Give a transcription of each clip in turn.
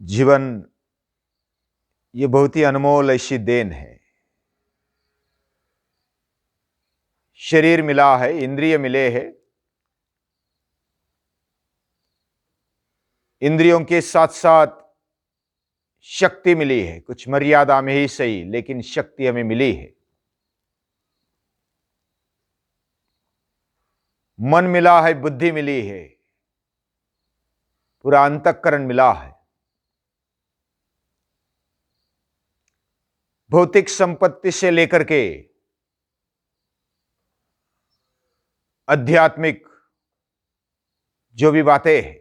जीवन ये बहुत ही अनमोल ऐसी देन है। शरीर मिला है, इंद्रिय मिले हैं। इंद्रियों के साथ साथ शक्ति मिली है, कुछ मर्यादा में ही सही, लेकिन शक्ति हमें मिली है। मन मिला है, बुद्धि मिली है, पूरा अंतःकरण मिला है। भौतिक संपत्ति से लेकर के आध्यात्मिक जो भी बातें हैं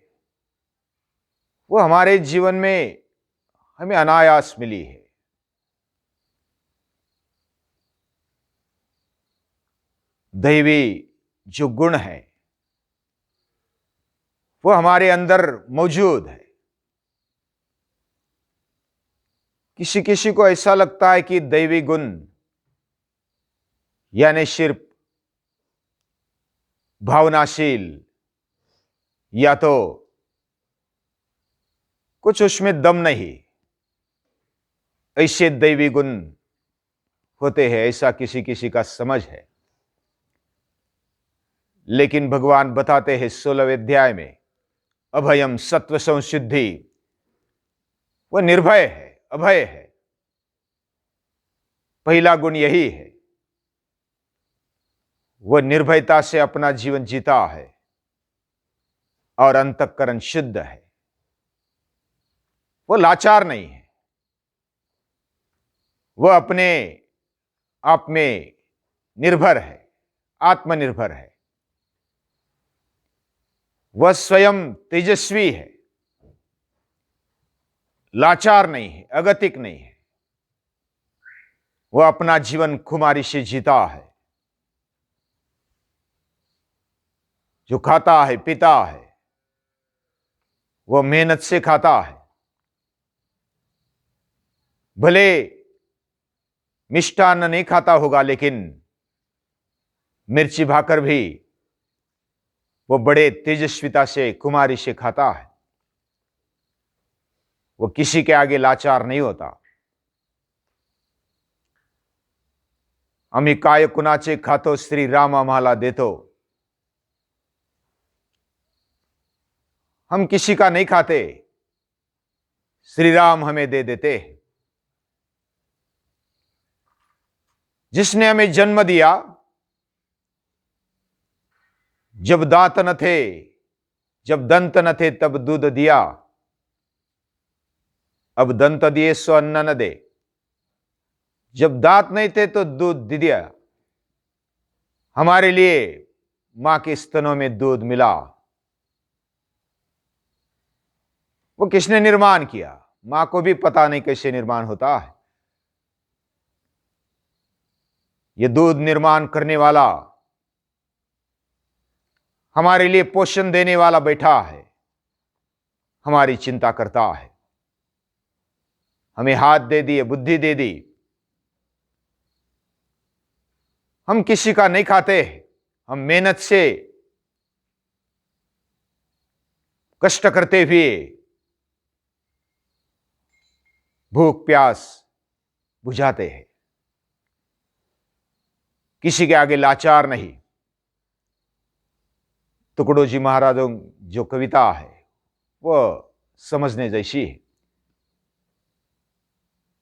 वो हमारे जीवन में हमें अनायास मिली है। दैवी जो गुण है वो हमारे अंदर मौजूद है। किसी किसी को ऐसा लगता है कि दैवी गुण यानी सिर्फ भावनाशील या तो कुछ उसमें दम नहीं, ऐसे दैवी गुण होते हैं, ऐसा किसी किसी का समझ है। लेकिन भगवान बताते हैं 16वें अध्याय में, अभयम सत्व संशुद्धि, वह निर्भय है, अभय है। पहला गुण यही है, वह निर्भयता से अपना जीवन जीता है और अंतःकरण शुद्ध है। वह लाचार नहीं है, वह अपने आप में निर्भर है, आत्मनिर्भर है। वह स्वयं तेजस्वी है, लाचार नहीं है, अगतिक नहीं है। वह अपना जीवन खुमारी से जीता है। जो खाता है, पीता है, वह मेहनत से खाता है। भले मिष्टान्न नहीं खाता होगा, लेकिन मिर्ची भाकर भी वो बड़े तेजस्विता से, कुमारी से खाता है। वो किसी के आगे लाचार नहीं होता। आम्ही काय कुणाचे खातो, श्री राम आम्हाला देतो। हम किसी का नहीं खाते, श्री राम हमें दे देते हैं। जिसने हमें जन्म दिया, जब दांत न थे, जब दंत न थे, तब दूध दिया। अब दंत दिए सो अन्न न दे। जब दांत नहीं थे तो दूध दे दिया। हमारे लिए मां के स्तनों में दूध मिला। वो किसने निर्माण किया? मां को भी पता नहीं कैसे निर्माण होता है। ये दूध निर्माण करने वाला, हमारे लिए पोषण देने वाला बैठा है, हमारी चिंता करता है। हमें हाथ दे दिए, बुद्धि दे दी। हम किसी का नहीं खाते, हम मेहनत से कष्ट करते हुए भूख प्यास बुझाते हैं। किसी के आगे लाचार नहीं। तुकडोजी महाराजों जो कविता है वह समझने जैसी है।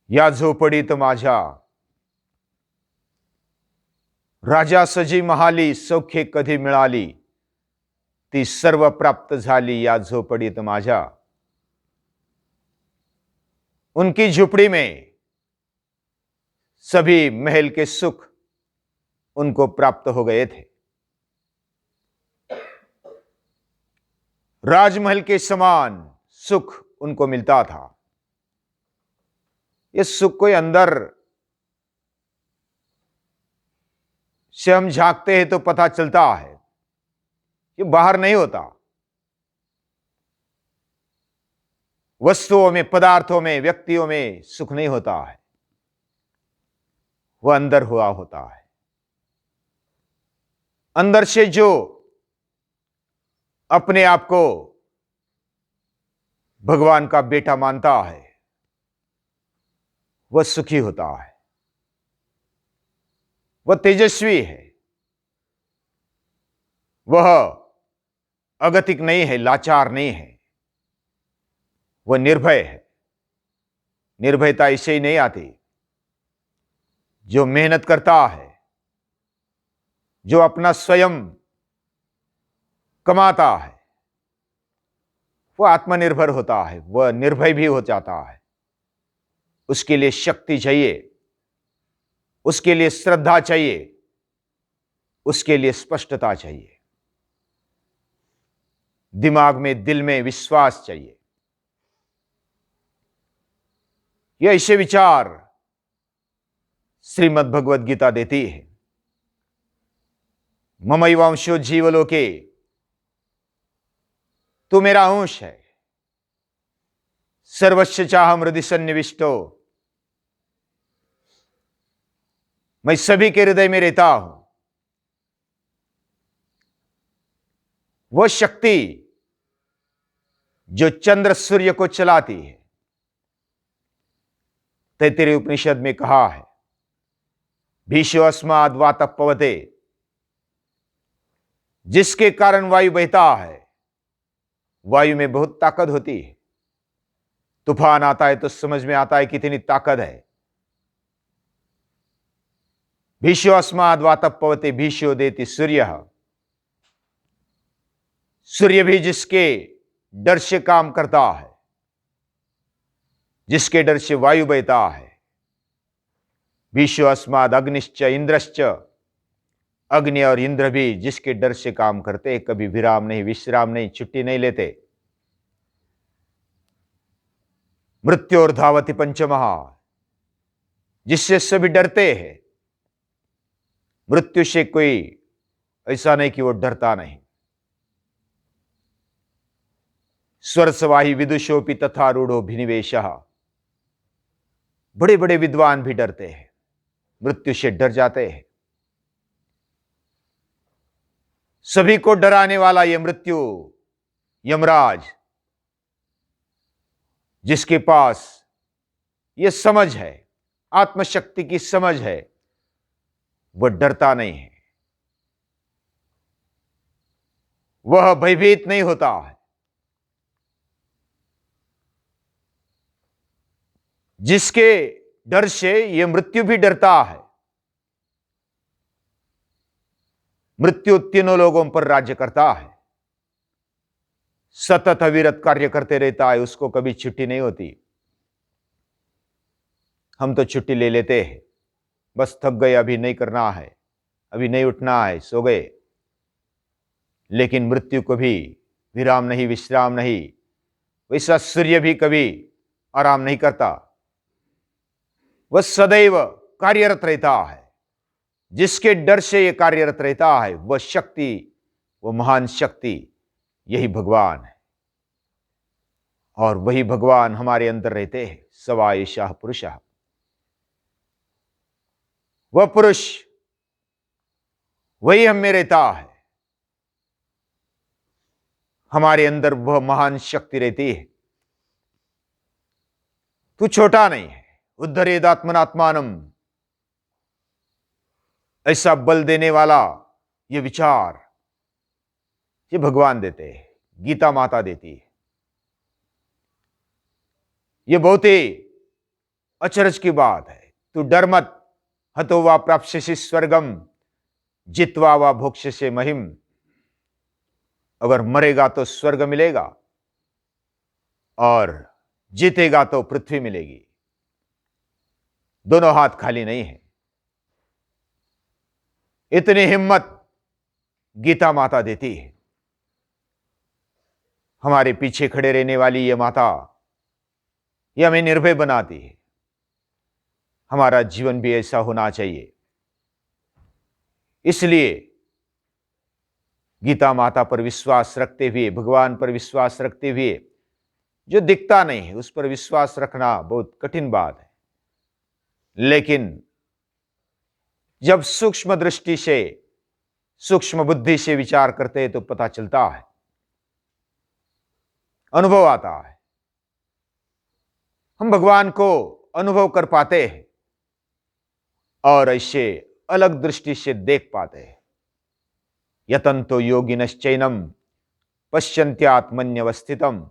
या झोपडीत माझ्या राजा सजी महाली, सौख्ये कधी मिळाली, ती सर्व प्राप्त झाली या झोपडीत माझ्या। उनकी झोपड़ी में सभी महल के सुख उनको प्राप्त हो गए थे। राजमहल के समान सुख उनको मिलता था। ये सुख कोई अंदर से हम झांकते हैं तो पता चलता है, ये बाहर नहीं होता। वस्तुओं में, पदार्थों में, व्यक्तियों में सुख नहीं होता है, वह अंदर हुआ होता है। अंदर से जो अपने आप को भगवान का बेटा मानता है वह सुखी होता है, वह तेजस्वी है, वह अगतिक नहीं है, लाचार नहीं है, वह निर्भय है। निर्भयता इससे ही नहीं आती, जो मेहनत करता है, जो अपना स्वयं कमाता है, वह आत्मनिर्भर होता है, वह निर्भय भी हो जाता है। उसके लिए शक्ति चाहिए, उसके लिए श्रद्धा चाहिए, उसके लिए स्पष्टता चाहिए, दिमाग में, दिल में विश्वास चाहिए। ये ऐसे विचार श्रीमद् भगवद गीता देती है। ममैवांशो जीवलोके, तू मेरा अंश है, सर्वस्य चाहम हृदि सन्निविष्टो, मैं सभी के हृदय में रहता हूं। वह शक्ति जो चंद्र सूर्य को चलाती है, तैत्तिरीय उपनिषद में कहा है, भीषो अस्माद् वातः पवते, जिसके कारण वायु बहता है। वायु में बहुत ताकत होती है। तूफान आता है तो समझ में आता है कितनी ताकत है। भीषो अस्माद् वातः पवते भीषो देति सूर्यः, सूर्य भी जिसके डर से काम करता है, जिसके डर से वायु बहता है। भीषो अस्माद् अग्निश्च इंद्रश्च, अग्नि और इंद्र भी जिसके डर से काम करते, कभी विराम नहीं, विश्राम नहीं, छुट्टी नहीं लेते। मृत्योर धावति पंचमहा, जिससे सभी डरते हैं। मृत्यु से कोई ऐसा नहीं कि वो डरता नहीं। स्वरसवाही विदुषोपि तथा रूढ़ो भिनिवेशः, बड़े बड़े विद्वान भी डरते हैं, मृत्यु से डर जाते हैं। सभी को डराने वाला ये मृत्यु यमराज, जिसके पास ये समझ है, आत्मशक्ति की समझ है, वह डरता नहीं है, वह भयभीत नहीं होता है। जिसके डर से यह मृत्यु भी डरता है। मृत्यु तीनों लोगों पर राज्य करता है, सतत अविरत कार्य करते रहता है, उसको कभी छुट्टी नहीं होती। हम तो छुट्टी ले लेते हैं, बस थक गए, अभी नहीं करना है, अभी नहीं उठना है, सो गए। लेकिन मृत्यु को भी विराम नहीं, विश्राम नहीं। वैसा सूर्य भी कभी आराम नहीं करता, वह सदैव कार्यरत रहता है। जिसके डर से यह कार्यरत रहता है, वह शक्ति, वह महान शक्ति, यही भगवान है। और वही भगवान हमारे अंदर रहते हैं। सवा एषः पुरुषः, वह पुरुष वही हम में रहता है। हमारे अंदर वह महान शक्ति रहती है। तू छोटा नहीं है। उद्धरेदात्मनात्मानम, ऐसा बल देने वाला ये विचार, ये भगवान देते हैं, गीता माता देती है। ये बहुत ही अचरज की बात है। तू डर मत, हतो वा प्राप्स्यसि स्वर्गम जित्वा वा भोक्ष्यसे महिम। अगर मरेगा तो स्वर्ग मिलेगा और जीतेगा तो पृथ्वी मिलेगी। दोनों हाथ खाली नहीं है। इतनी हिम्मत गीता माता देती है। हमारे पीछे खड़े रहने वाली ये माता, ये हमें निर्भय बनाती है। हमारा जीवन भी ऐसा होना चाहिए। इसलिए गीता माता पर विश्वास रखते हुए, भगवान पर विश्वास रखते हुए, जो दिखता नहीं है उस पर विश्वास रखना बहुत कठिन बात है। लेकिन जब सूक्ष्म दृष्टि से, सूक्ष्म बुद्धि से विचार करते हैं तो पता चलता है, अनुभव आता है। हम भगवान को अनुभव कर पाते हैं और ऐसे अलग दृष्टि से देख पाते हैं। यतन्तो योगिनश्चैनम पश्यन्त्यात्मन्यवस्थितम,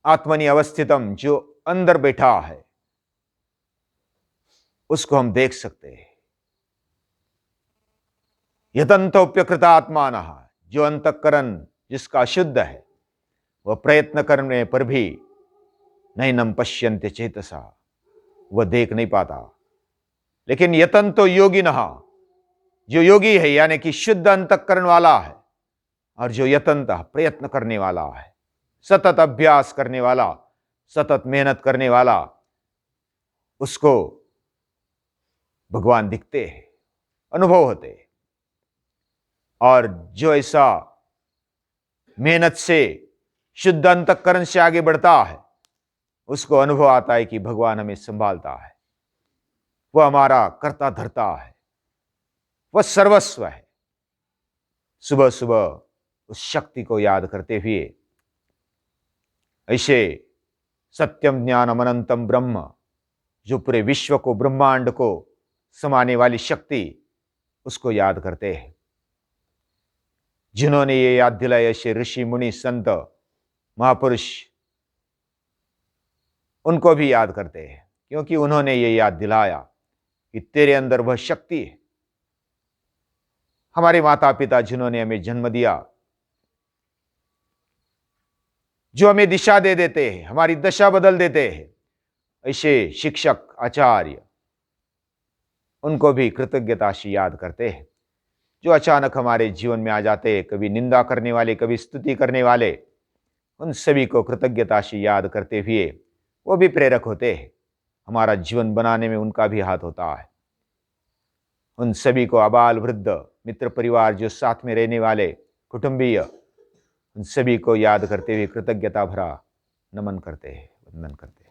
आत्मनि अवस्थितम, जो अंदर बैठा है उसको हम देख सकते हैं। यतन्तोप्यकृतात्मानः, जो अंतःकरण जिसका शुद्ध है वह प्रयत्न करने पर भी नैनम पश्यन्ते चेतसा, वह देख नहीं पाता। लेकिन यतन्तो योगिनः, जो योगी है यानी कि शुद्ध अंतःकरण वाला है, और जो यतन्तः प्रयत्न करने वाला है, सतत अभ्यास करने वाला, सतत मेहनत करने वाला, उसको भगवान दिखते हैं, अनुभव होते हैं। और जो ऐसा मेहनत से शुद्ध अंतःकरण से आगे बढ़ता है उसको अनुभव आता है कि भगवान हमें संभालता है, वह हमारा कर्ता धर्ता है, वह सर्वस्व है। सुबह सुबह उस शक्ति को याद करते हुए ऐसे सत्यम ज्ञानम अनंतम ब्रह्म, जो पूरे विश्व को, ब्रह्मांड को समाने वाली शक्ति, उसको याद करते हैं। जिन्होंने ये याद दिलाया, ऐसे ऋषि मुनि संत महापुरुष, उनको भी याद करते हैं, क्योंकि उन्होंने ये याद दिलाया कि तेरे अंदर वह शक्ति है। हमारे माता पिता जिन्होंने हमें जन्म दिया, जो हमें दिशा दे देते हैं, हमारी दशा बदल देते हैं, ऐसे शिक्षक आचार्य, उनको भी कृतज्ञता से याद करते हैं। जो अचानक हमारे जीवन में आ जाते हैं, कभी निंदा करने वाले, कभी स्तुति करने वाले, उन सभी को कृतज्ञता से याद करते हुए वो भी प्रेरक होते हैं। हमारा जीवन बनाने में उनका भी हाथ होता है। उन सभी को, आबाल वृद्ध, मित्र परिवार, जो साथ में रहने वाले, कुटुंबीय, उन सभी को याद करते हुए कृतज्ञता भरा नमन करते हैं, वंदन करते हैं।